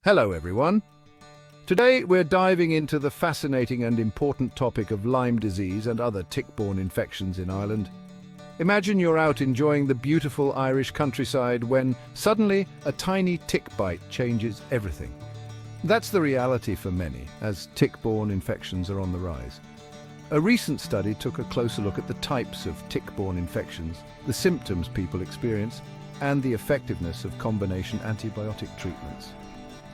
Hello everyone. Today we're diving into the fascinating and important topic of Lyme disease and other tick-borne infections in Ireland. Imagine you're out enjoying the beautiful Irish countryside when suddenly a tiny tick bite changes everything. That's the reality for many, as tick-borne infections are on the rise. A recent study took a closer look at the types of tick-borne infections, the symptoms people experience, and the effectiveness of combination antibiotic treatments.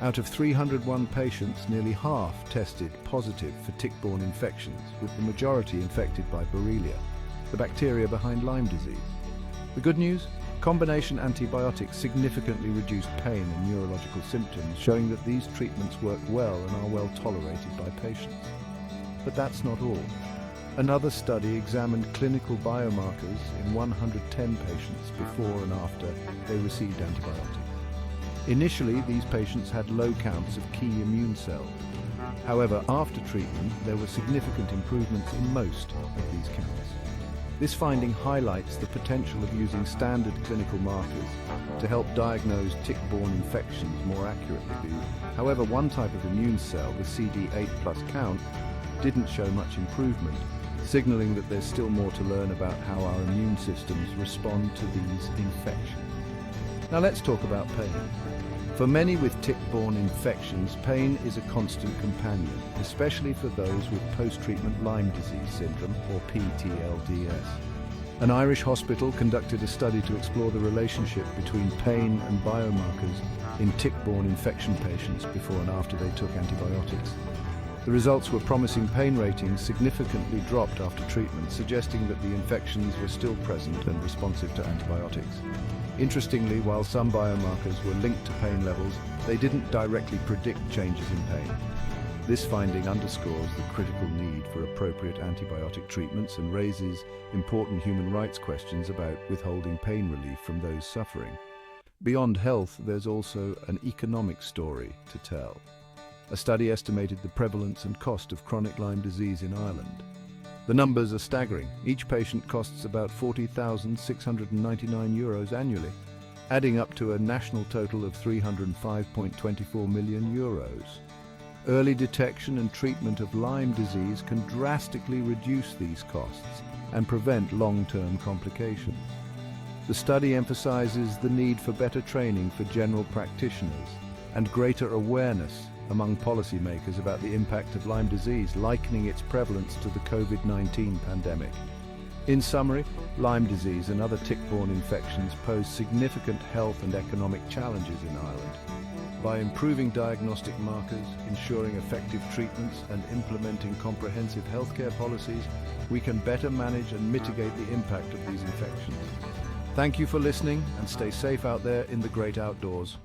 Out of 301 patients, nearly half tested positive for tick-borne infections, with the majority infected by Borrelia, the bacteria behind Lyme disease. The good news? Combination antibiotics significantly reduced pain and neurological symptoms, showing that these treatments work well and are well tolerated by patients. But that's not all. Another study examined clinical biomarkers in 110 patients before and after they received antibiotics. Initially, these patients had low counts of key immune cells. However, after treatment, there were significant improvements in most of these counts. This finding highlights the potential of using standard clinical markers to help diagnose tick-borne infections more accurately. However, one type of immune cell, the CD8+ count, didn't show much improvement, signaling that there's still more to learn about how our immune systems respond to these infections. Now let's talk about pain. For many with tick-borne infections, pain is a constant companion, especially for those with post-treatment Lyme disease syndrome, or PTLDS. An Irish hospital conducted a study to explore the relationship between pain and biomarkers in tick-borne infection patients before and after they took antibiotics. The results were promising. Pain ratings significantly dropped after treatment, suggesting that the infections were still present and responsive to antibiotics. Interestingly, while some biomarkers were linked to pain levels, they didn't directly predict changes in pain. This finding underscores the critical need for appropriate antibiotic treatments and raises important human rights questions about withholding pain relief from those suffering. Beyond health, there's also an economic story to tell. A study estimated the prevalence and cost of chronic Lyme disease in Ireland. The numbers are staggering. Each patient costs about €40,699 annually, adding up to a national total of €305.24 million. Early detection and treatment of Lyme disease can drastically reduce these costs and prevent long-term complications. The study emphasizes the need for better training for general practitioners and greater awareness among policymakers about the impact of Lyme disease, likening its prevalence to the COVID-19 pandemic. In summary, Lyme disease and other tick-borne infections pose significant health and economic challenges in Ireland. By improving diagnostic markers, ensuring effective treatments, and implementing comprehensive healthcare policies, we can better manage and mitigate the impact of these infections. Thank you for listening, and stay safe out there in the great outdoors.